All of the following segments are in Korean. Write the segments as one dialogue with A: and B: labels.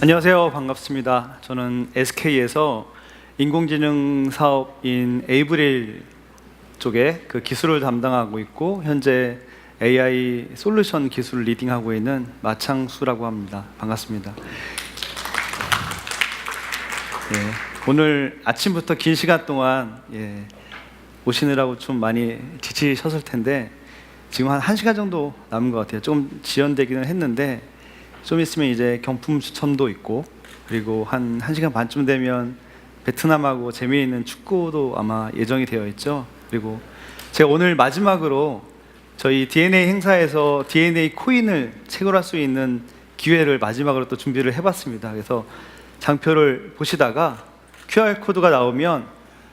A: 안녕하세요. 반갑습니다. 저는 SK에서 인공지능 사업인 에이브릴 쪽에 그 기술을 담당하고 있고 현재 AI 솔루션 기술을 리딩하고 있는 마창수라고 합니다. 반갑습니다. 오늘 아침부터 긴 시간 동안 오시느라고 좀 많이 지치셨을 텐데 지금 한 1시간 정도 남은 것 같아요. 좀 지연되기는 했는데 좀 있으면 이제 경품 추첨도 있고, 그리고 한 1시간 반쯤 되면 베트남하고 재미있는 축구도 아마 예정이 되어 있죠. 그리고 제가 오늘 마지막으로 저희 DNA 행사에서 DNA 코인을 채굴할 수 있는 기회를 마지막으로 또 준비를 해봤습니다. 그래서 장표를 보시다가 QR코드가 나오면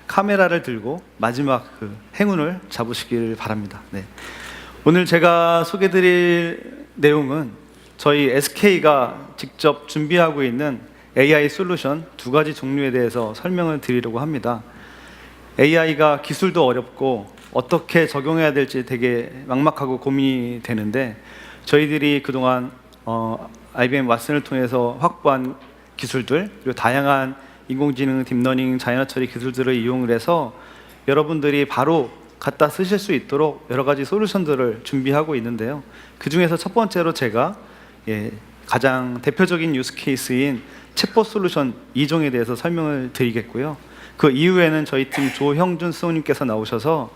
A: 카메라를 들고 마지막 그 행운을 잡으시길 바랍니다. 오늘 제가 소개드릴 내용은 저희 SK가 직접 준비하고 있는 AI 솔루션 2가지 종류에 대해서 설명을 드리려고 합니다. AI가 기술도 어렵고 어떻게 적용해야 될지 되게 막막하고 고민이 되는데, 저희들이 그동안 IBM 왓슨을 통해서 확보한 기술들, 그리고 다양한 인공지능, 딥러닝, 자연어 처리 기술들을 이용을 해서 여러분들이 바로 갖다 쓰실 수 있도록 여러 가지 솔루션들을 준비하고 있는데요. 그 중에서 첫 번째로 제가 가장 대표적인 유스 케이스인 챗봇 솔루션 2종에 대해서 설명을 드리겠고요. 그 이후에는 저희 팀 조형준 수호님께서 나오셔서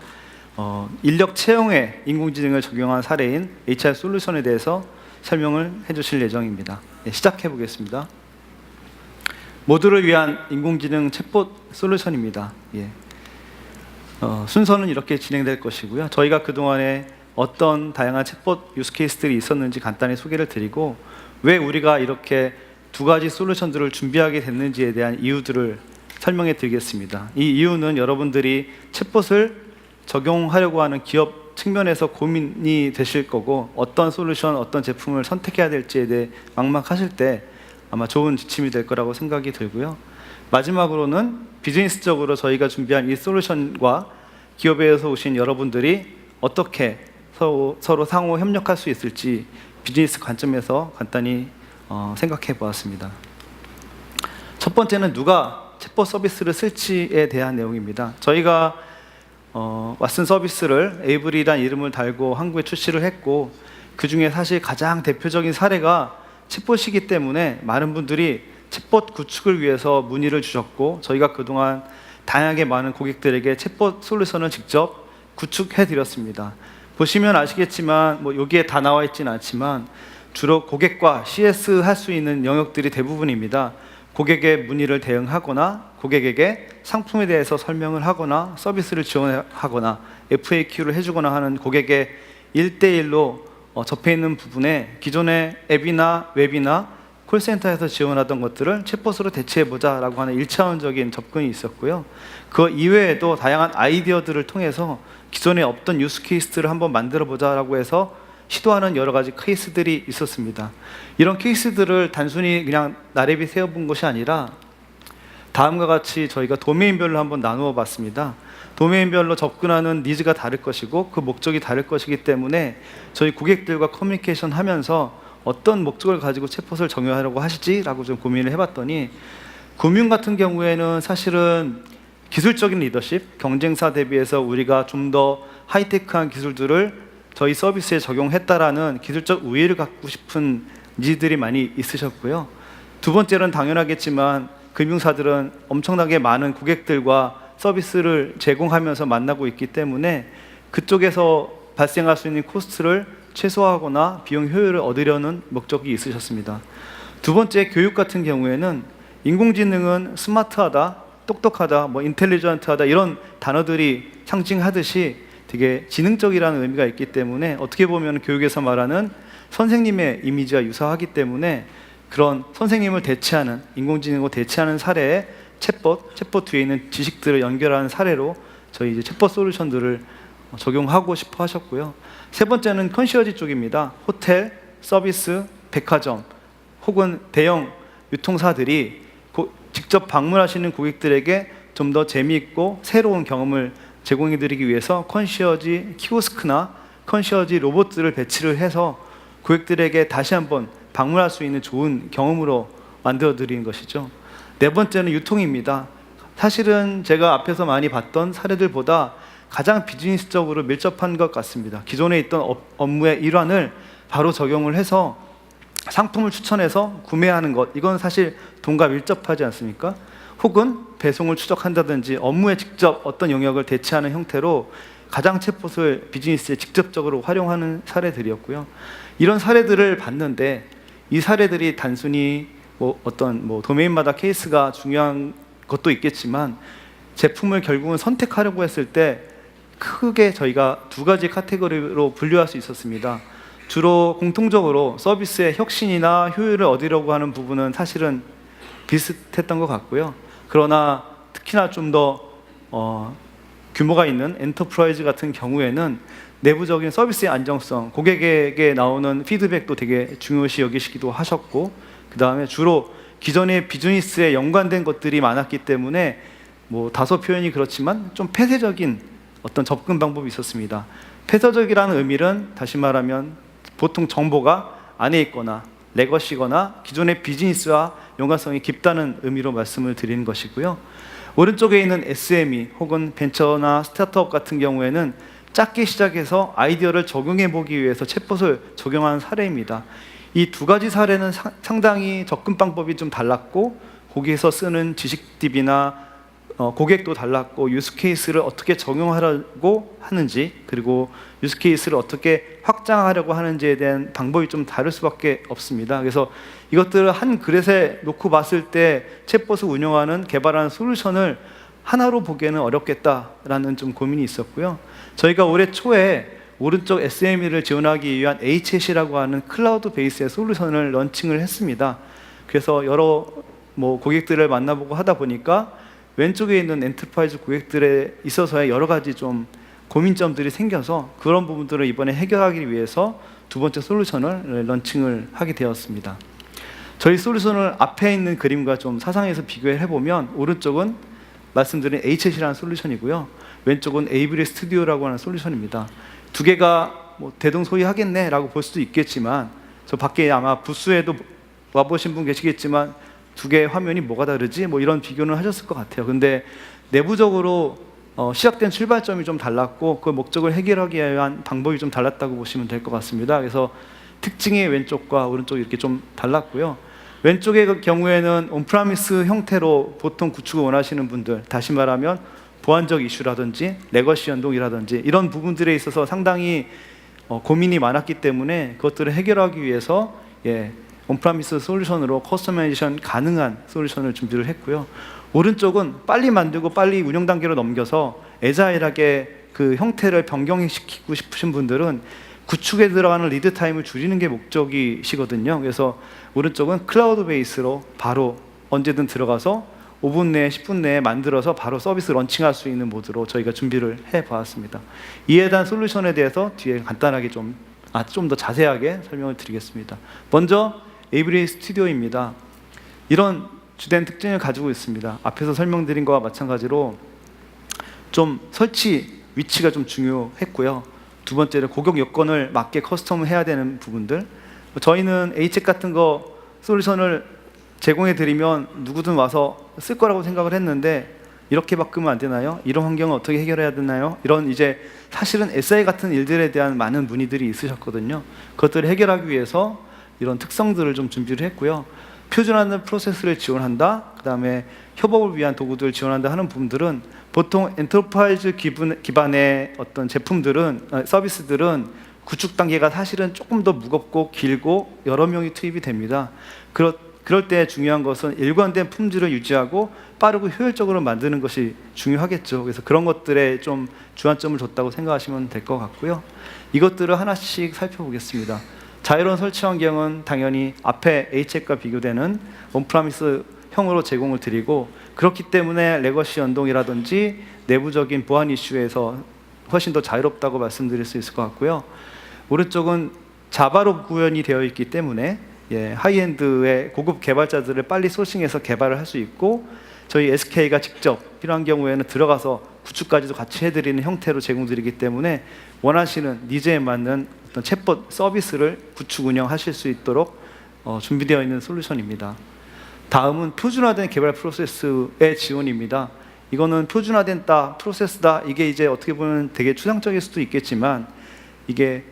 A: 인력 채용에 인공지능을 적용한 사례인 HR 솔루션에 대해서 설명을 해주실 예정입니다. 시작해 보겠습니다. 모두를 위한 인공지능 챗봇 솔루션입니다. 순서는 이렇게 진행될 것이고요. 저희가 그동안에 어떤 다양한 챗봇 유스 케이스들이 있었는지 간단히 소개를 드리고, 왜 우리가 이렇게 2가지 솔루션들을 준비하게 됐는지에 대한 이유들을 설명해 드리겠습니다. 이 이유는 여러분들이 챗봇을 적용하려고 하는 기업 측면에서 고민이 되실 거고, 어떤 솔루션, 어떤 제품을 선택해야 될지에 대해 막막하실 때 아마 좋은 지침이 될 거라고 생각이 들고요. 마지막으로는 비즈니스적으로 저희가 준비한 이 솔루션과 기업에서 오신 여러분들이 어떻게 서로 상호 협력할 수 있을지 비즈니스 관점에서 간단히 생각해 보았습니다. 첫 번째는 누가 챗봇 서비스를 쓸지에 대한 내용입니다. 저희가 왓슨 서비스를 에이브릴이라는 이름을 달고 한국에 출시를 했고, 그 중에 사실 가장 대표적인 사례가 챗봇이기 때문에 많은 분들이 챗봇 구축을 위해서 문의를 주셨고, 저희가 그동안 다양하게 많은 고객들에게 챗봇 솔루션을 직접 구축해 드렸습니다. 보시면 아시겠지만 여기에 다 나와 있지는 않지만 주로 고객과 CS 할 수 있는 영역들이 대부분입니다. 고객의 문의를 대응하거나, 고객에게 상품에 대해서 설명을 하거나, 서비스를 지원하거나, FAQ를 해주거나 하는 고객의 1대1로 접해 있는 부분에 기존의 앱이나 웹이나 콜센터에서 지원하던 것들을 챗봇으로 대체해보자 라고 하는 1차원적인 접근이 있었고요. 그 이외에도 다양한 아이디어들을 통해서 기존에 없던 유스 케이스를 한번 만들어보자 라고 해서 시도하는 여러 가지 케이스들이 있었습니다. 이런 케이스들을 단순히 그냥 나래비 세워본 것이 아니라 다음과 같이 저희가 도메인별로 한번 나누어 봤습니다. 도메인별로 접근하는 니즈가 다를 것이고 그 목적이 다를 것이기 때문에 저희 고객들과 커뮤니케이션 하면서 어떤 목적을 가지고 챗봇을 적용하려고 하시지? 라고 좀 고민을 해봤더니, 금융 같은 경우에는 사실은 기술적인 리더십, 경쟁사 대비해서 우리가 좀 더 하이테크한 기술들을 저희 서비스에 적용했다라는 기술적 우위를 갖고 싶은 니즈들이 많이 있으셨고요. 두 번째는 당연하겠지만 금융사들은 엄청나게 많은 고객들과 서비스를 제공하면서 만나고 있기 때문에 그쪽에서 발생할 수 있는 코스트를 최소화하거나 비용 효율을 얻으려는 목적이 있으셨습니다. 두 번째, 교육 같은 경우에는 인공지능은 스마트하다, 똑똑하다, 인텔리전트하다 이런 단어들이 상징하듯이 되게 지능적이라는 의미가 있기 때문에 어떻게 보면 교육에서 말하는 선생님의 이미지와 유사하기 때문에 그런 선생님을 대체하는, 인공지능을 대체하는 사례에 챗봇 뒤에 있는 지식들을 연결하는 사례로 저희 이제 챗봇 솔루션들을 적용하고 싶어 하셨고요. 세 번째는 컨시어지 쪽입니다. 호텔, 서비스, 백화점 혹은 대형 유통사들이 직접 방문하시는 고객들에게 좀 더 재미있고 새로운 경험을 제공해드리기 위해서 컨시어지 키오스크나 컨시어지 로봇들을 배치를 해서 고객들에게 다시 한번 방문할 수 있는 좋은 경험으로 만들어 드리는 것이죠. 네 번째는 유통입니다. 사실은 제가 앞에서 많이 봤던 사례들보다 가장 비즈니스적으로 밀접한 것 같습니다. 기존에 있던 업무의 일환을 바로 적용을 해서 상품을 추천해서 구매하는 것, 이건 사실 돈과 밀접하지 않습니까? 혹은 배송을 추적한다든지 업무에 직접 어떤 영역을 대체하는 형태로 가장 챗봇을 비즈니스에 직접적으로 활용하는 사례들이었고요. 이런 사례들을 봤는데 이 사례들이 단순히 어떤 도메인마다 케이스가 중요한 것도 있겠지만 제품을 결국은 선택하려고 했을 때 크게 저희가 두 가지 카테고리로 분류할 수 있었습니다. 주로 공통적으로 서비스의 혁신이나 효율을 얻으려고 하는 부분은 사실은 비슷했던 것 같고요. 그러나 특히나 좀 더 규모가 있는 엔터프라이즈 같은 경우에는 내부적인 서비스의 안정성, 고객에게 나오는 피드백도 되게 중요시 여기시기도 하셨고, 그 다음에 주로 기존의 비즈니스에 연관된 것들이 많았기 때문에 다소 표현이 그렇지만 좀 폐쇄적인 어떤 접근 방법이 있었습니다. 폐쇄적이라는 의미는 다시 말하면 보통 정보가 안에 있거나 레거시거나 기존의 비즈니스와 연관성이 깊다는 의미로 말씀을 드리는 것이고요. 오른쪽에 있는 SME 혹은 벤처나 스타트업 같은 경우에는 작게 시작해서 아이디어를 적용해 보기 위해서 챗봇을 적용한 사례입니다. 이 두 가지 사례는 상당히 접근 방법이 좀 달랐고, 거기에서 쓰는 지식 DB나 고객도 달랐고, 유스케이스를 어떻게 적용하려고 하는지, 그리고 유스케이스를 어떻게 확장하려고 하는지에 대한 방법이 좀 다를 수밖에 없습니다. 그래서 이것들을 한 그릇에 놓고 봤을 때 챗봇을 운영하는, 개발하는 솔루션을 하나로 보기에는 어렵겠다라는 좀 고민이 있었고요. 저희가 올해 초에 오른쪽 SME를 지원하기 위한 HS이라고 하는 클라우드 베이스의 솔루션을 런칭을 했습니다. 그래서 여러 고객들을 만나보고 하다 보니까 왼쪽에 있는 엔터프라이즈 고객들에 있어서의 여러 가지 좀 고민점들이 생겨서 그런 부분들을 이번에 해결하기 위해서 두 번째 솔루션을 런칭을 하게 되었습니다. 저희 솔루션을 앞에 있는 그림과 좀 사상에서 비교해 보면 오른쪽은 말씀드린 HS라는 솔루션이고요. 왼쪽은 에이브리 스튜디오라고 하는 솔루션입니다. 두 개가 대동소이하겠네 라고 볼 수도 있겠지만, 저 밖에 아마 부스에도 와보신 분 계시겠지만 두 개의 화면이 뭐가 다르지? 이런 비교는 하셨을 것 같아요. 근데 내부적으로 시작된 출발점이 좀 달랐고 그 목적을 해결하기 위한 방법이 좀 달랐다고 보시면 될 것 같습니다. 그래서 특징이 왼쪽과 오른쪽이 이렇게 좀 달랐고요. 왼쪽의 경우에는 온프라미스 형태로 보통 구축을 원하시는 분들, 다시 말하면 보안적 이슈라든지 레거시 연동이라든지 이런 부분들에 있어서 상당히 고민이 많았기 때문에 그것들을 해결하기 위해서 온프라미스 솔루션으로 커스터마이제이션 가능한 솔루션을 준비를 했고요. 오른쪽은 빨리 만들고 빨리 운영 단계로 넘겨서 애자일하게 그 형태를 변경시키고 싶으신 분들은 구축에 들어가는 리드 타임을 줄이는 게 목적이시거든요. 그래서 오른쪽은 클라우드 베이스로 바로 언제든 들어가서 5분 내에 10분 내에 만들어서 바로 서비스 런칭할 수 있는 모드로 저희가 준비를 해보았습니다. 이에 대한 솔루션에 대해서 뒤에 간단하게 좀 더 자세하게 설명을 드리겠습니다. 먼저 에이브리 스튜디오입니다. 이런 주된 특징을 가지고 있습니다. 앞에서 설명드린 것과 마찬가지로 좀 설치 위치가 좀 중요했고요. 두 번째는 고객 여건을 맞게 커스텀 해야 되는 부분들, 저희는 H책 같은 거 솔루션을 제공해 드리면 누구든 와서 쓸 거라고 생각을 했는데 이렇게 바꾸면 안 되나요? 이런 환경을 어떻게 해결해야 되나요? 이런 이제 사실은 SI 같은 일들에 대한 많은 문의들이 있으셨거든요. 그것들을 해결하기 위해서 이런 특성들을 좀 준비를 했고요. 표준화된 프로세스를 지원한다, 그 다음에 협업을 위한 도구들을 지원한다 하는 부분들은 보통 엔터프라이즈 기반의 어떤 제품들은 서비스들은 구축 단계가 사실은 조금 더 무겁고 길고 여러 명이 투입이 됩니다. 그럴 때 중요한 것은 일관된 품질을 유지하고 빠르고 효율적으로 만드는 것이 중요하겠죠. 그래서 그런 것들에 좀 주안점을 줬다고 생각하시면 될 것 같고요. 이것들을 하나씩 살펴보겠습니다. 자유로운 설치 환경은 당연히 앞에 H책과 비교되는 온프라미스 형으로 제공을 드리고, 그렇기 때문에 레거시 연동이라든지 내부적인 보안 이슈에서 훨씬 더 자유롭다고 말씀드릴 수 있을 것 같고요. 오른쪽은 자바로 구현이 되어 있기 때문에 하이엔드의 고급 개발자들을 빨리 소싱해서 개발을 할 수 있고, 저희 SK가 직접 필요한 경우에는 들어가서 구축까지도 같이 해드리는 형태로 제공드리기 때문에 원하시는 니즈에 맞는 어떤 챗봇 서비스를 구축 운영하실 수 있도록 준비되어 있는 솔루션입니다. 다음은 표준화된 개발 프로세스의 지원입니다. 이거는 표준화된 프로세스다. 이게 이제 어떻게 보면 되게 추상적일 수도 있겠지만 이게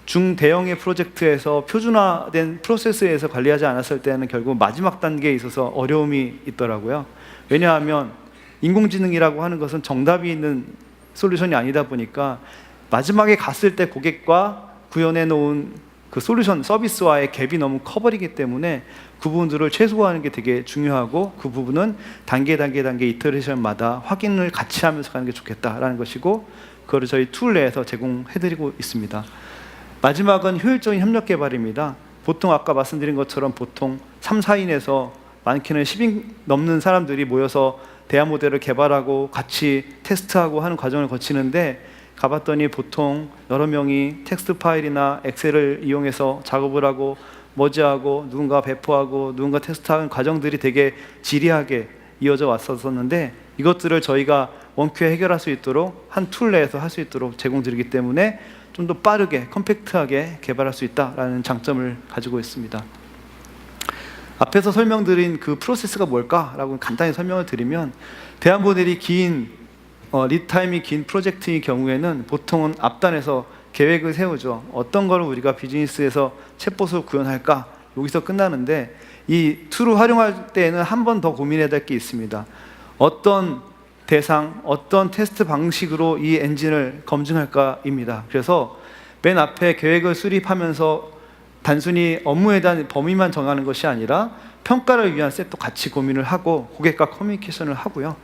A: 중대형의 프로젝트에서 표준화된 프로세스에서 관리하지 않았을 때는 결국 마지막 단계에 있어서 어려움이 있더라고요. 왜냐하면 인공지능이라고 하는 것은 정답이 있는 솔루션이 아니다 보니까 마지막에 갔을 때 고객과 구현해 놓은 그 솔루션 서비스와의 갭이 너무 커버리기 때문에 그 부분들을 최소화하는 게 되게 중요하고, 그 부분은 단계 이터레이션마다 확인을 같이 하면서 가는 게 좋겠다라는 것이고, 그거를 저희 툴 내에서 제공해드리고 있습니다. 마지막은 효율적인 협력 개발입니다. 보통 아까 말씀드린 것처럼 보통 3, 4인에서 많게는 10인 넘는 사람들이 모여서 대화 모델을 개발하고 같이 테스트하고 하는 과정을 거치는데, 가봤더니 보통 여러 명이 텍스트 파일이나 엑셀을 이용해서 작업을 하고 머지하고 누군가 배포하고 누군가 테스트하는 과정들이 되게 지리하게 이어져 왔었는데, 이것들을 저희가 원큐에 해결할 수 있도록 한 툴 내에서 할 수 있도록 제공드리기 때문에 좀 더 빠르게 컴팩트하게 개발할 수 있다라는 장점을 가지고 있습니다. 앞에서 설명드린 그 프로세스가 뭘까라고 간단히 설명을 드리면, 대화 모델이 긴 리드 타임이 긴 프로젝트의 경우에는 보통은 앞단에서 계획을 세우죠. 어떤 걸 우리가 비즈니스에서 챗봇을 구현할까? 여기서 끝나는데, 이 툴을 활용할 때에는 한 번 더 고민해야 될 게 있습니다. 어떤 대상, 어떤 테스트 방식으로 이 엔진을 검증할까입니다. 그래서 맨 앞에 계획을 수립하면서 단순히 업무에 대한 범위만 정하는 것이 아니라 평가를 위한 셋도 같이 고민을 하고 고객과 커뮤니케이션을 하고요.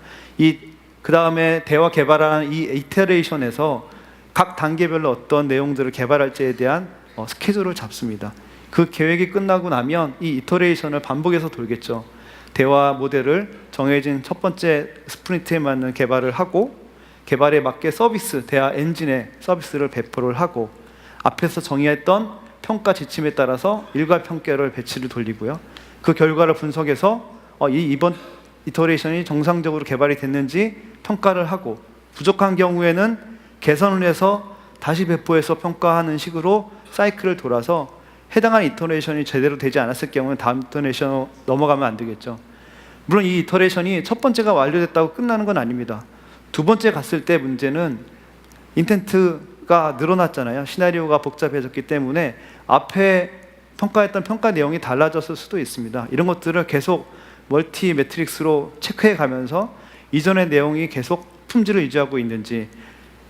A: 그 다음에 대화 개발하는 이 이터레이션에서 각 단계별로 어떤 내용들을 개발할지에 대한 스케줄을 잡습니다. 그 계획이 끝나고 나면 이 이터레이션을 반복해서 돌겠죠. 대화 모델을 정해진 첫 번째 스프린트에 맞는 개발을 하고, 개발에 맞게 대화 엔진의 서비스를 배포를 하고, 앞에서 정의했던 평가 지침에 따라서 일괄 평가를 배치를 돌리고요. 그 결과를 분석해서 이번 이터레이션이 정상적으로 개발이 됐는지 평가를 하고, 부족한 경우에는 개선을 해서 다시 배포해서 평가하는 식으로 사이클을 돌아서 해당한 이터레이션이 제대로 되지 않았을 경우는 다음 이터레이션으로 넘어가면 안 되겠죠. 물론 이 이터레이션이 첫 번째가 완료됐다고 끝나는 건 아닙니다. 두 번째 갔을 때 문제는 인텐트가 늘어났잖아요. 시나리오가 복잡해졌기 때문에 앞에 평가했던 평가 내용이 달라졌을 수도 있습니다. 이런 것들을 계속 멀티 매트릭스로 체크해 가면서 이전의 내용이 계속 품질을 유지하고 있는지,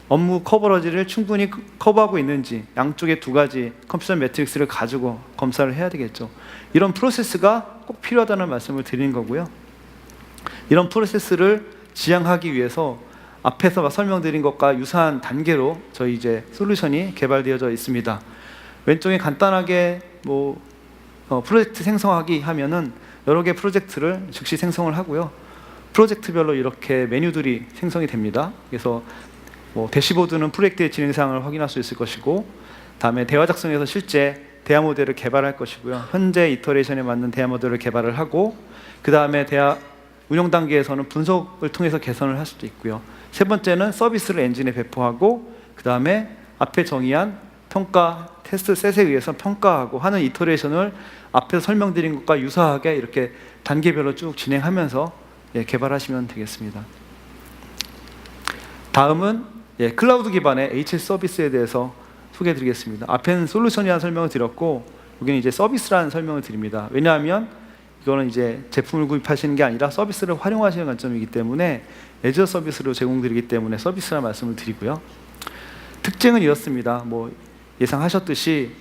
A: 업무 커버러지를 충분히 커버하고 있는지, 양쪽에 두 가지 컴퓨터 매트릭스를 가지고 검사를 해야 되겠죠. 이런 프로세스가 꼭 필요하다는 말씀을 드리는 거고요. 이런 프로세스를 지향하기 위해서 앞에서 설명드린 것과 유사한 단계로 저희 이제 솔루션이 개발되어져 있습니다. 왼쪽에 간단하게 프로젝트 생성하기 하면은 여러 개 프로젝트를 즉시 생성을 하고요. 프로젝트별로 이렇게 메뉴들이 생성이 됩니다. 그래서 대시보드는 프로젝트의 진행 사항을 확인할 수 있을 것이고, 다음에 대화 작성에서 실제 대화 모델을 개발할 것이고요. 현재 이터레이션에 맞는 대화 모델을 개발을 하고, 그 다음에 대화 운영 단계에서는 분석을 통해서 개선을 할 수도 있고요. 세 번째는 서비스를 엔진에 배포하고, 그 다음에 앞에 정의한 평가 테스트 셋에 의해서 평가하고 하는 이터레이션을 앞에서 설명드린 것과 유사하게 이렇게 단계별로 쭉 진행하면서 개발하시면 되겠습니다. 다음은 클라우드 기반의 HS 서비스에 대해서 소개해드리겠습니다. 앞에는 솔루션이라는 설명을 드렸고, 여기는 이제 서비스라는 설명을 드립니다. 왜냐하면 이거는 이제 제품을 구입하시는 게 아니라 서비스를 활용하시는 관점이기 때문에 애저 서비스로 제공드리기 때문에 서비스라는 말씀을 드리고요. 특징은 이렇습니다. 예상하셨듯이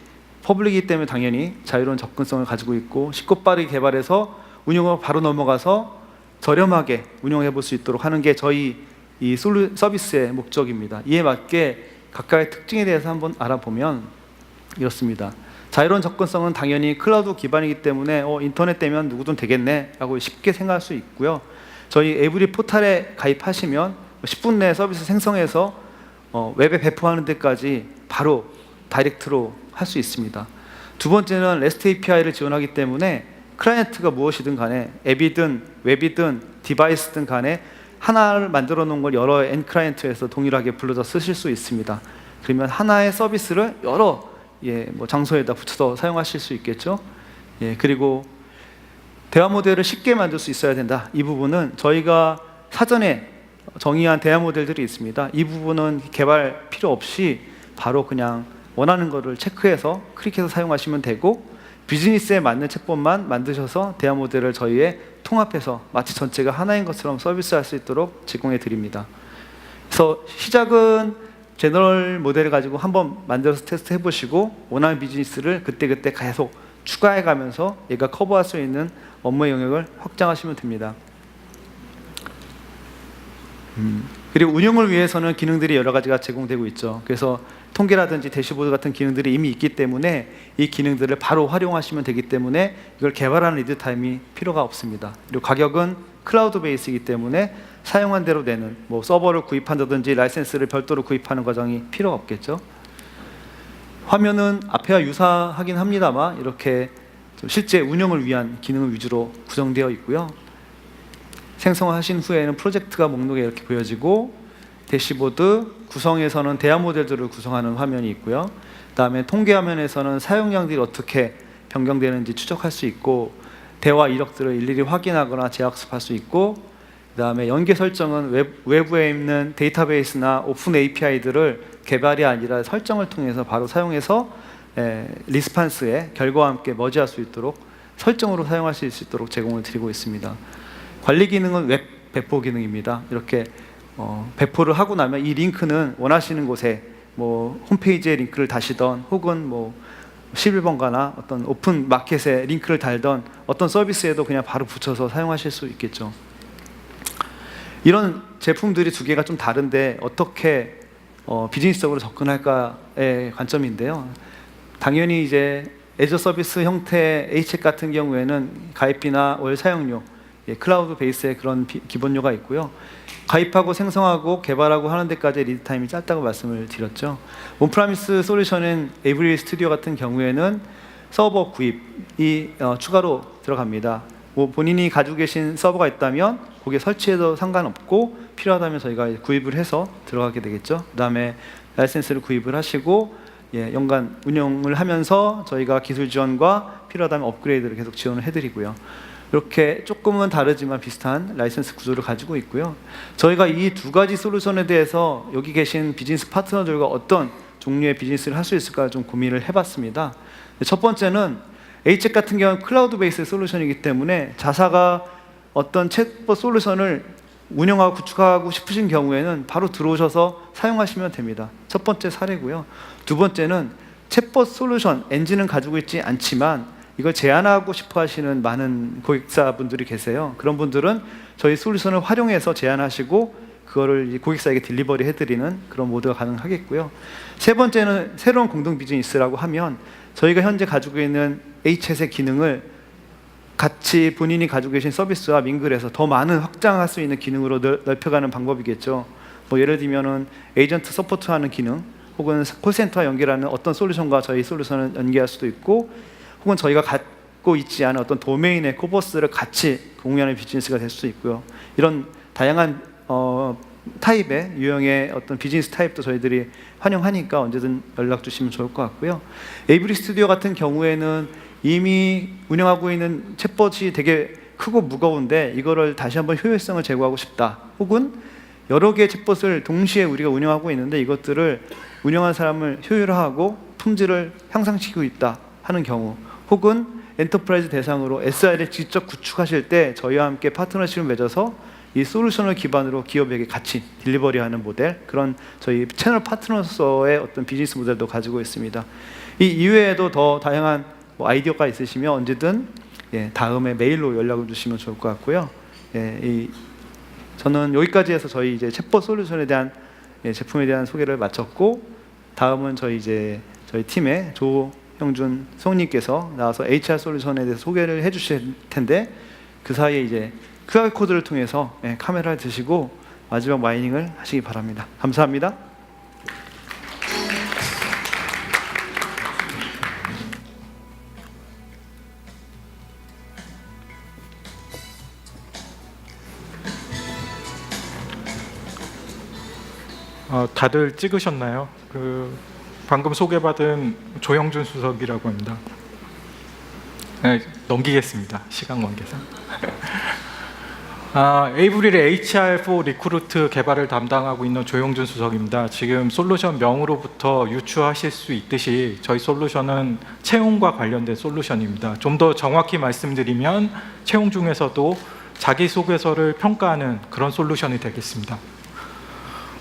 A: 퍼블릭이기 때문에 당연히 자유로운 접근성을 가지고 있고, 쉽고 빠르게 개발해서 운영으로 바로 넘어가서 저렴하게 운영해 볼 수 있도록 하는 게 저희 이 서비스의 목적입니다. 이에 맞게 각각의 특징에 대해서 한번 알아보면 이렇습니다. 자유로운 접근성은 당연히 클라우드 기반이기 때문에 인터넷 되면 누구든 되겠네 라고 쉽게 생각할 수 있고요. 저희 에브리 포탈에 가입하시면 10분 내에 서비스 생성해서 웹에 배포하는 데까지 바로 다이렉트로 할 수 있습니다. 두 번째는 REST API를 지원하기 때문에 클라이언트가 무엇이든 간에 앱이든 웹이든 디바이스든 간에 하나를 만들어 놓은 걸 여러 엔 클라이언트에서 동일하게 불러서 쓰실 수 있습니다. 그러면 하나의 서비스를 여러 장소에다 붙여서 사용하실 수 있겠죠. 그리고 대화 모델을 쉽게 만들 수 있어야 된다. 이 부분은 저희가 사전에 정의한 대화 모델들이 있습니다. 이 부분은 개발 필요 없이 바로 그냥 원하는 거를 체크해서 클릭해서 사용하시면 되고, 비즈니스에 맞는 챗봇만 만드셔서 대화 모델을 저희에 통합해서 마치 전체가 하나인 것처럼 서비스할 수 있도록 제공해 드립니다. 그래서 시작은 제너럴 모델을 가지고 한번 만들어서 테스트 해보시고, 원하는 비즈니스를 그때그때 계속 추가해 가면서 얘가 커버할 수 있는 업무 영역을 확장하시면 됩니다. 그리고 운영을 위해서는 기능들이 여러 가지가 제공되고 있죠. 그래서 통계라든지 대시보드 같은 기능들이 이미 있기 때문에 이 기능들을 바로 활용하시면 되기 때문에 이걸 개발하는 리드 타임이 필요가 없습니다. 그리고 가격은 클라우드 베이스이기 때문에 사용한 대로 내는, 뭐 서버를 구입한다든지 라이센스를 별도로 구입하는 과정이 필요가 없겠죠. 화면은 앞에와 유사하긴 합니다만 이렇게 좀 실제 운영을 위한 기능을 위주로 구성되어 있고요. 생성하신 후에는 프로젝트가 목록에 이렇게 보여지고, 대시보드 구성에서는 대화 모델들을 구성하는 화면이 있고요. 그 다음에 통계 화면에서는 사용량들이 어떻게 변경되는지 추적할 수 있고, 대화 이력들을 일일이 확인하거나 재학습할 수 있고, 그 다음에 연계 설정은 외부에 있는 데이터베이스나 오픈 API들을 개발이 아니라 설정을 통해서 바로 사용해서 리스판스의 결과와 함께 머지할 수 있도록 설정으로 사용하실 수 있도록 제공을 드리고 있습니다. 관리 기능은 웹 배포 기능입니다. 이렇게 배포를 하고 나면 이 링크는 원하시는 곳에 뭐 홈페이지에 링크를 다시던, 혹은 뭐 11번가나 어떤 오픈 마켓에 링크를 달던 어떤 서비스에도 그냥 바로 붙여서 사용하실 수 있겠죠. 이런 제품들이 두 개가 좀 다른데 어떻게 비즈니스적으로 접근할까의 관점인데요. 당연히 이제 애저 서비스 형태 H챗 같은 경우에는 가입비나 월 사용료, 클라우드 베이스의 그런 기본료가 있고요. 가입하고 생성하고 개발하고 하는 데까지 리드 타임이 짧다고 말씀을 드렸죠. 온프라미스 솔루션인 에이브리 스튜디오 같은 경우에는 서버 구입이 추가로 들어갑니다. 뭐 본인이 가지고 계신 서버가 있다면 거기에 설치해도 상관없고, 필요하다면 저희가 구입을 해서 들어가게 되겠죠. 그 다음에 라이센스를 구입을 하시고 연간 운영을 하면서 저희가 기술 지원과 필요하다면 업그레이드를 계속 지원을 해드리고요. 이렇게 조금은 다르지만 비슷한 라이센스 구조를 가지고 있고요. 저희가 이 두 가지 솔루션에 대해서 여기 계신 비즈니스 파트너들과 어떤 종류의 비즈니스를 할 수 있을까 좀 고민을 해봤습니다. 첫 번째는 H챗 같은 경우는 클라우드 베이스 솔루션이기 때문에 자사가 어떤 챗봇 솔루션을 운영하고 구축하고 싶으신 경우에는 바로 들어오셔서 사용하시면 됩니다. 첫 번째 사례고요. 두 번째는 챗봇 솔루션 엔진은 가지고 있지 않지만 이걸 제안하고 싶어 하시는 많은 고객사분들이 계세요. 그런 분들은 저희 솔루션을 활용해서 제안하시고 그거를 고객사에게 딜리버리 해드리는 그런 모드가 가능하겠고요. 세 번째는 새로운 공동 비즈니스라고 하면 저희가 현재 가지고 있는 H챗의 기능을 같이 본인이 가지고 계신 서비스와 밍글해서 더 많은 확장할 수 있는 기능으로 넓혀가는 방법이겠죠. 뭐 예를 들면은 에이전트 서포트하는 기능, 혹은 콜센터와 연결하는 어떤 솔루션과 저희 솔루션을 연계할 수도 있고, 혹은 저희가 갖고 있지 않은 어떤 도메인의 코버스를 같이 공유하는 비즈니스가 될 수도 있고요. 이런 다양한 타입의 유형의 어떤 비즈니스 타입도 저희들이 환영하니까 언제든 연락 주시면 좋을 것 같고요. 에이브리 스튜디오 같은 경우에는 이미 운영하고 있는 챗봇이 되게 크고 무거운데 이거를 다시 한번 효율성을 제고하고 싶다, 혹은 여러 개의 챗봇을 동시에 우리가 운영하고 있는데 이것들을 운영하는 사람을 효율화하고 품질을 향상시키고 있다 하는 경우, 혹은 엔터프라이즈 대상으로 SI를 직접 구축하실 때 저희와 함께 파트너십을 맺어서 이 솔루션을 기반으로 기업에게 같이 딜리버리하는 모델, 그런 저희 채널 파트너로서의 어떤 비즈니스 모델도 가지고 있습니다. 이 이외에도 더 다양한 아이디어가 있으시면 언제든 다음에 메일로 연락을 주시면 좋을 것 같고요. 저는 여기까지 해서 저희 이제 챗봇 솔루션에 대한 제품에 대한 소개를 마쳤고, 다음은 저희 팀의 조형준 송님께서 나와서 HR 솔루션에 대해서 소개를 해주실 텐데, 그 사이에 이제 QR 코드를 통해서 카메라를 드시고 마지막 마이닝을 하시기 바랍니다. 감사합니다.
B: 다들 찍으셨나요? 방금 소개받은 조형준 수석이라고 합니다. 네, 넘기겠습니다. 시간 관계상. 에이브릴의 HR4 리크루트 개발을 담당하고 있는 조용준 수석입니다. 지금 솔루션 명으로부터 유추하실 수 있듯이 저희 솔루션은 채용과 관련된 솔루션입니다. 좀 더 정확히 말씀드리면 채용 중에서도 자기소개서를 평가하는 그런 솔루션이 되겠습니다.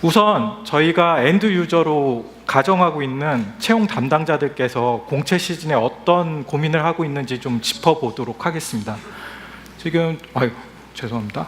B: 우선 저희가 엔드 유저로 가정하고 있는 채용 담당자들께서 공채 시즌에 어떤 고민을 하고 있는지 좀 짚어보도록 하겠습니다. 지금 죄송합니다.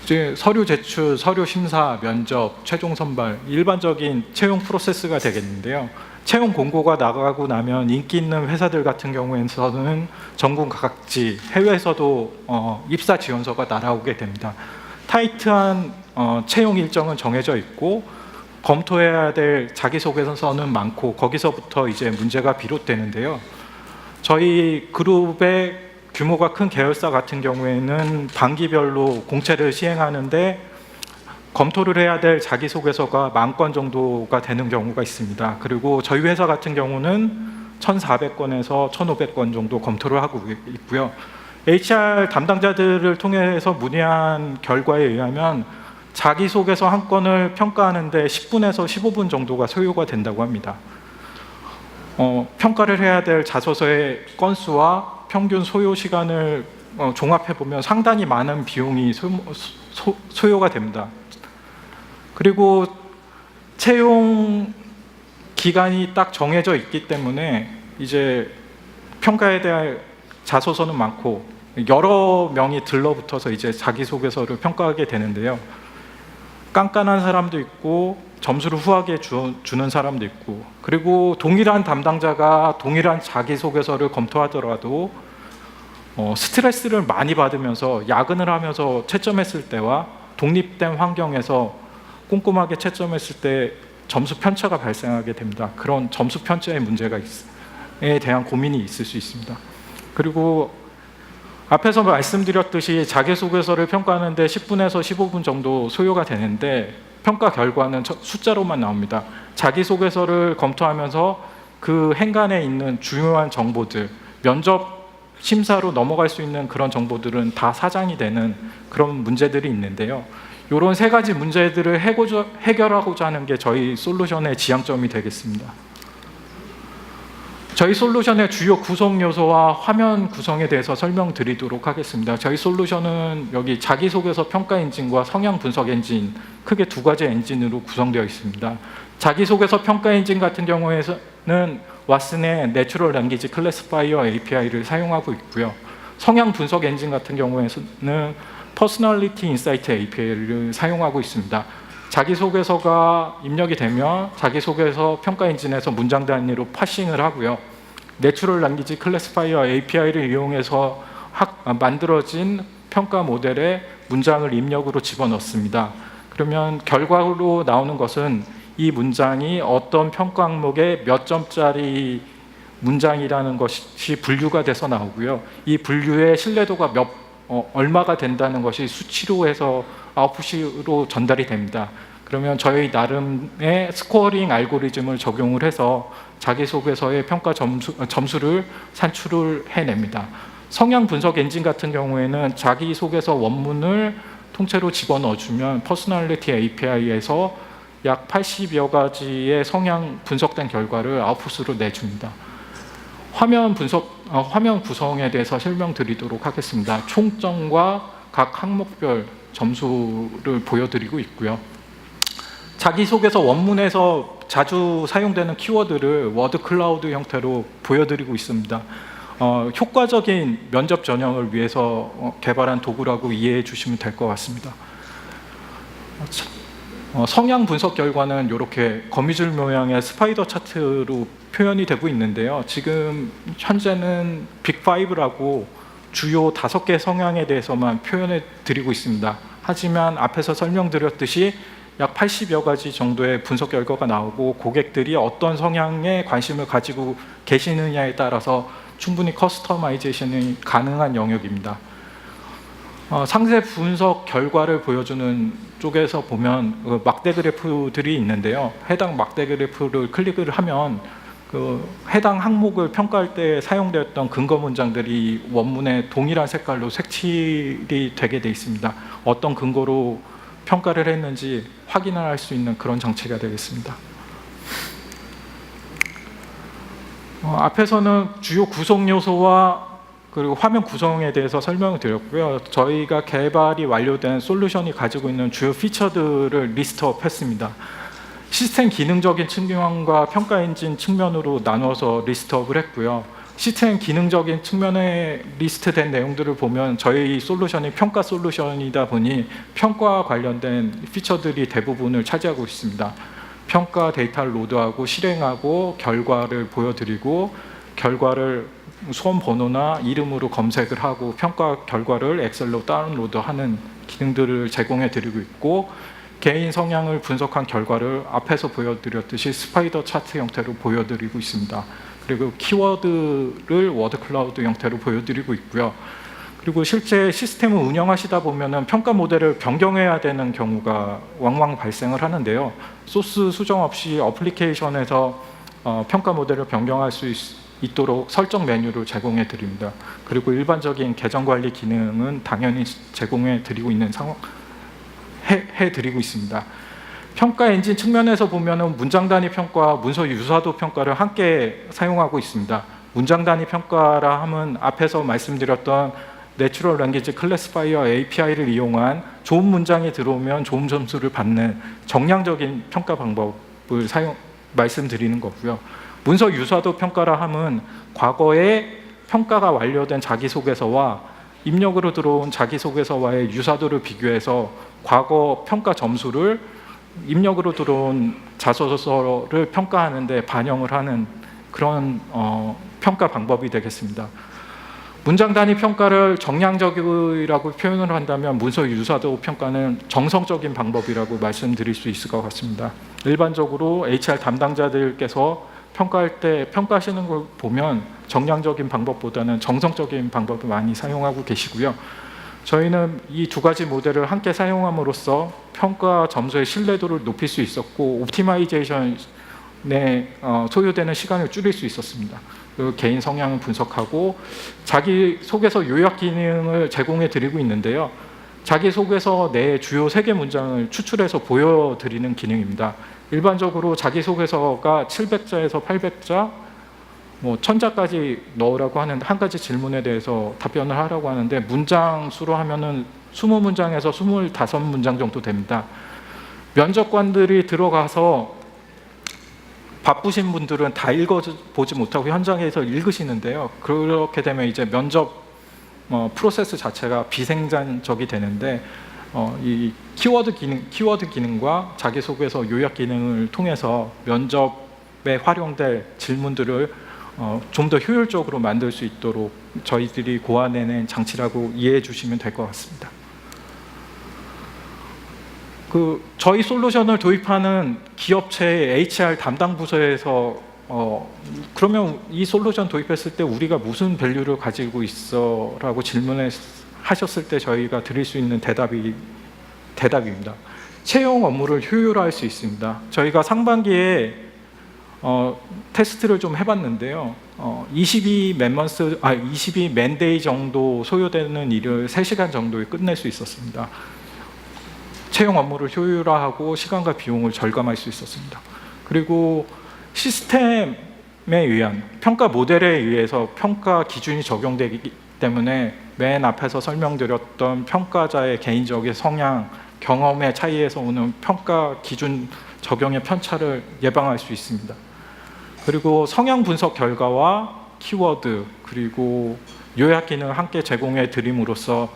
B: 이제 서류 제출, 서류 심사, 면접, 최종 선발 일반적인 채용 프로세스가 되겠는데요. 채용 공고가 나가고 나면 인기 있는 회사들 같은 경우에는 전국 각지, 해외에서도 입사 지원서가 날아오게 됩니다. 타이트한 채용 일정은 정해져 있고 검토해야 될 자기소개서는 많고 거기서부터 이제 문제가 비롯되는데요. 저희 그룹의 규모가 큰 계열사 같은 경우에는 반기별로 공채를 시행하는데 검토를 해야 될 자기소개서가 10,000건 정도가 되는 경우가 있습니다. 그리고 저희 회사 같은 경우는 1,400건에서 1,500건 정도 검토를 하고 있고요. HR 담당자들을 통해서 문의한 결과에 의하면 자기소개서 한 건을 평가하는데 10분에서 15분 정도가 소요가 된다고 합니다. 평가를 해야 될 자소서의 건수와 평균 소요 시간을 종합해보면 상당히 많은 비용이 소요가 됩니다. 그리고 채용 기간이 딱 정해져 있기 때문에 이제 평가에 대한 자소서는 많고 여러 명이 들러붙어서 이제 자기소개서를 평가하게 되는데요. 깐깐한 사람도 있고 점수를 후하게 주는 사람도 있고, 그리고 동일한 담당자가 동일한 자기소개서를 검토하더라도 스트레스를 많이 받으면서 야근을 하면서 채점했을 때와 독립된 환경에서 꼼꼼하게 채점했을 때 점수 편차가 발생하게 됩니다. 그런 점수 편차의 문제에 대한 고민이 있을 수 있습니다. 그리고 앞에서 말씀드렸듯이 자기소개서를 평가하는데 10분에서 15분 정도 소요가 되는데 평가 결과는 숫자로만 나옵니다. 자기소개서를 검토하면서 그 행간에 있는 중요한 정보들, 면접 심사로 넘어갈 수 있는 그런 정보들은 다 사장이 되는 그런 문제들이 있는데요. 이런 세 가지 문제들을 해결하고자 하는 게 저희 솔루션의 지향점이 되겠습니다. 저희 솔루션의 주요 구성 요소와 화면 구성에 대해서 설명드리도록 하겠습니다. 저희 솔루션은 여기 자기소개서 평가 엔진과 성향 분석 엔진, 크게 두 가지 엔진으로 구성되어 있습니다. 자기소개서 평가 엔진 같은 경우에는 왓슨의 내추럴 랭귀지 클래시파이어 API를 사용하고 있고요. 성향 분석 엔진 같은 경우에는 퍼스널리티 인사이트 API를 사용하고 있습니다. 자기소개서가 입력이 되면 자기소개서 평가 엔진에서 문장 단위로 파싱을 하고요. 내추럴 랭귀지 클래시파이어 API를 이용해서 만들어진 평가 모델에 문장을 입력으로 집어넣습니다. 그러면 결과로 나오는 것은 이 문장이 어떤 평가 항목에 몇 점짜리 문장이라는 것이 분류가 돼서 나오고요. 이 분류의 신뢰도가 얼마가 된다는 것이 수치로 해서 아웃풋으로 전달이 됩니다. 그러면 저희 나름의 스코어링 알고리즘을 적용을 해서 자기소개서의 평가 점수를 산출을 해냅니다. 성향 분석 엔진 같은 경우에는 자기소개서 원문을 통째로 집어넣어주면 퍼스널리티 API에서 약 80여 가지의 성향 분석된 결과를 아웃풋으로 내줍니다. 화면 구성에 대해서 설명드리도록 하겠습니다. 총점과 각 항목별 점수를 보여드리고 있고요. 자기소개서 원문에서 자주 사용되는 키워드를 워드 클라우드 형태로 보여드리고 있습니다. 효과적인 면접 전형을 위해서 개발한 도구라고 이해해 주시면 될 것 같습니다. 성향 분석 결과는 이렇게 거미줄 모양의 스파이더 차트로 표현이 되고 있는데요. 지금 현재는 빅5라고 주요 5개 성향에 대해서만 표현해 드리고 있습니다. 하지만 앞에서 설명드렸듯이 약 80여 가지 정도의 분석 결과가 나오고 고객들이 어떤 성향에 관심을 가지고 계시느냐에 따라서 충분히 커스터마이제이션이 가능한 영역입니다. 상세 분석 결과를 보여주는 쪽에서 보면 막대 그래프들이 있는데요. 해당 막대 그래프를 클릭을 하면 해당 항목을 평가할 때 사용되었던 근거 문장들이 원문에 동일한 색깔로 색칠이 되게 돼 있습니다. 어떤 근거로 평가를 했는지 확인을 할 수 있는 그런 장치가 되겠습니다. 앞에서는 주요 구성 요소와 그리고 화면 구성에 대해서 설명을 드렸고요. 저희가 개발이 완료된 솔루션이 가지고 있는 주요 피처들을 리스트업 했습니다. 시스템 기능적인 측면과 평가 엔진 측면으로 나눠서 리스트업을 했고요. 시스템 기능적인 측면에 리스트된 내용들을 보면 저희 솔루션이 평가 솔루션이다 보니 평가와 관련된 피처들이 대부분을 차지하고 있습니다. 평가 데이터를 로드하고 실행하고 결과를 보여드리고 결과를 수험 번호나 이름으로 검색을 하고 평가 결과를 엑셀로 다운로드하는 기능들을 제공해 드리고 있고 개인 성향을 분석한 결과를 앞에서 보여드렸듯이 스파이더 차트 형태로 보여드리고 있습니다. 그리고 키워드를 워드 클라우드 형태로 보여드리고 있고요. 그리고 실제 시스템을 운영하시다 보면은 평가 모델을 변경해야 되는 경우가 왕왕 발생을 하는데요. 소스 수정 없이 어플리케이션에서 평가 모델을 변경할 수 있도록 설정 메뉴를 제공해 드립니다. 그리고 일반적인 계정 관리 기능은 당연히 제공해 드리고 있는 상황 해 드리고 있습니다. 평가 엔진 측면에서 보면은 문장 단위 평가와 문서 유사도 평가를 함께 사용하고 있습니다. 문장 단위 평가라 함은 앞에서 말씀드렸던 내추럴 랭귀지 클래시파이어 API를 이용한 좋은 문장이 들어오면 좋은 점수를 받는 정량적인 평가 방법을 말씀드리는 거고요. 문서 유사도 평가라 함은 과거에 평가가 완료된 자기소개서와 입력으로 들어온 자기소개서와의 유사도를 비교해서 과거 평가 점수를 입력으로 들어온 자소서를 평가하는데 반영을 하는 그런 평가 방법이 되겠습니다. 문장 단위 평가를 정량적이라고 표현을 한다면 문서 유사도 평가는 정성적인 방법이라고 말씀드릴 수 있을 것 같습니다. 일반적으로 HR 담당자들께서 평가할 때 평가하시는 걸 보면 정량적인 방법보다는 정성적인 방법을 많이 사용하고 계시고요. 저희는 이 두 가지 모델을 함께 사용함으로써 평가 점수의 신뢰도를 높일 수 있었고 옵티마이제이션에 소요되는 시간을 줄일 수 있었습니다. 그리고 개인 성향을 분석하고 자기소개서 요약 기능을 제공해 드리고 있는데요. 자기소개서 내 주요 3개 문장을 추출해서 보여드리는 기능입니다. 일반적으로 자기소개서가 700자에서 800자, 1000자까지 넣으라고 하는 한 가지 질문에 대해서 답변을 하라고 하는데 문장 수로 하면은 20문장에서 25문장 정도 됩니다. 면접관들이 들어가서 바쁘신 분들은 다 읽어보지 못하고 현장에서 읽으시는데요. 그렇게 되면 이제 면접 프로세스 자체가 비생산적이 되는데 이 키워드 기능과 자기소개서 요약 기능을 통해서 면접에 활용될 질문들을 좀 더 효율적으로 만들 수 있도록 저희들이 고안해낸 장치라고 이해해 주시면 될 것 같습니다. 저희 솔루션을 도입하는 기업체의 HR 담당 부서에서 그러면 이 솔루션 도입했을 때 우리가 무슨 밸류를 가지고 있어라고 질문을 하셨을 때 저희가 드릴 수 있는 대답입니다. 채용 업무를 효율화할 수 있습니다. 저희가 상반기에 테스트를 좀 해봤는데요. 22 맨데이 정도 소요되는 일을 3시간 정도에 끝낼 수 있었습니다. 채용 업무를 효율화하고 시간과 비용을 절감할 수 있었습니다. 그리고 시스템에 의한 평가 모델에 의해서 평가 기준이 적용되기 때문에 맨 앞에서 설명드렸던 평가자의 개인적인 성향, 경험의 차이에서 오는 평가 기준 적용의 편차를 예방할 수 있습니다. 그리고 성향 분석 결과와 키워드 그리고 요약 기능을 함께 제공해 드림으로써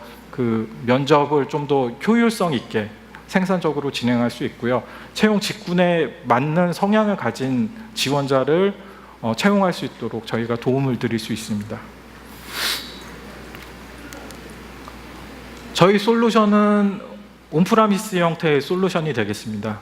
B: 면접을 좀 더 효율성 있게 생산적으로 진행할 수 있고요. 채용 직군에 맞는 성향을 가진 지원자를 채용할 수 있도록 저희가 도움을 드릴 수 있습니다. 저희 솔루션은 온프라미스 형태의 솔루션이 되겠습니다.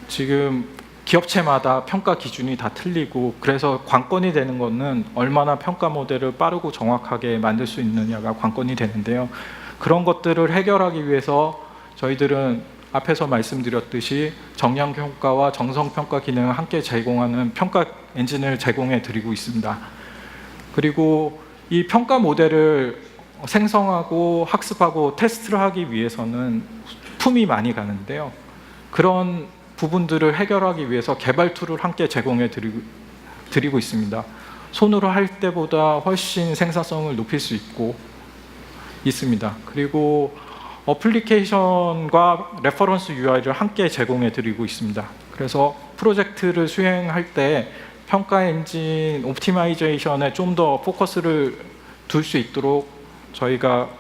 B: 지금 기업체마다 평가 기준이 다 틀리고 그래서 관건이 되는 것은 얼마나 평가 모델을 빠르고 정확하게 만들 수 있느냐가 관건이 되는데요. 그런 것들을 해결하기 위해서 저희들은 앞에서 말씀드렸듯이 정량평가와 정성평가 기능을 함께 제공하는 평가 엔진을 제공해 드리고 있습니다. 그리고 이 평가 모델을 생성하고 학습하고 테스트를 하기 위해서는 품이 많이 가는데요. 그런 부분들을 해결하기 위해서 개발 툴을 함께 제공해 드리고 있습니다. 손으로 할 때보다 훨씬 생산성을 높일 수 있습니다. 그리고 어플리케이션과 레퍼런스 UI를 함께 제공해 드리고 있습니다. 그래서 프로젝트를 수행할 때 평가 엔진 옵티마이제이션에 좀 더 포커스를 둘 수 있도록 저희가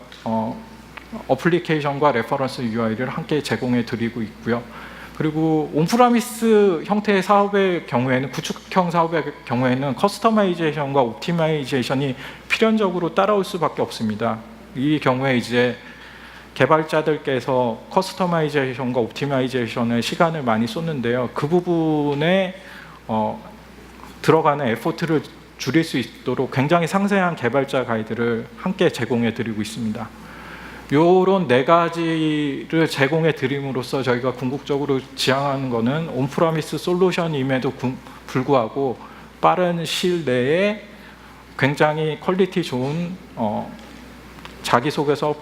B: 어플리케이션과 레퍼런스 UI를 함께 제공해 드리고 있고요. 그리고 온프라미스 형태의 사업의 경우에는, 구축형 사업의 경우에는 커스터마이제이션과 옵티마이제이션이 필연적으로 따라올 수밖에 없습니다. 이 경우에 이제 개발자들께서 커스터마이제이션과 옵티마이제이션에 시간을 많이 쏟는데요. 그 부분에 들어가는 에포트를 줄일 수 있도록 굉장히 상세한 개발자 가이드를 함께 제공해 드리고 있습니다. 이런 4가지를 제공해 드림으로써 저희가 궁극적으로 지향하는 것은 온프라미스 솔루션임에도 불구하고 빠른 시일 내에 굉장히 퀄리티 좋은 자기소개서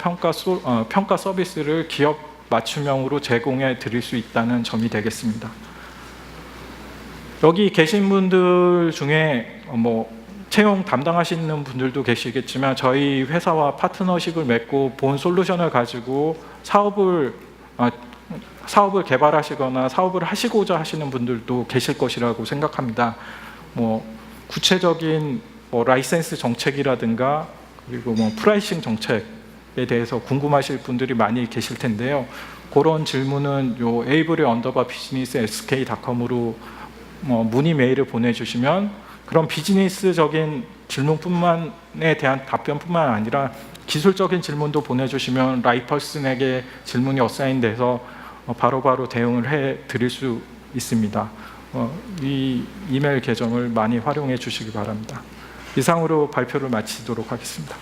B: 평가 서비스를 기업 맞춤형으로 제공해 드릴 수 있다는 점이 되겠습니다. 여기 계신 분들 중에 채용 담당하시는 분들도 계시겠지만 저희 회사와 파트너십을 맺고 본 솔루션을 가지고 사업을 개발하시거나 사업을 하시고자 하시는 분들도 계실 것이라고 생각합니다. 구체적인 라이센스 정책이라든가 그리고 프라이싱 정책에 대해서 궁금하실 분들이 많이 계실 텐데요. 그런 질문은 요 avery_business@sk.com으로 문의 메일을 보내주시면 그런 비즈니스적인 질문에 대한 답변뿐만 아니라 기술적인 질문도 보내주시면 라이펄슨에게 질문이 어사인돼서 바로바로 대응을 해드릴 수 있습니다. 이 이메일 계정을 많이 활용해 주시기 바랍니다. 이상으로 발표를 마치도록 하겠습니다.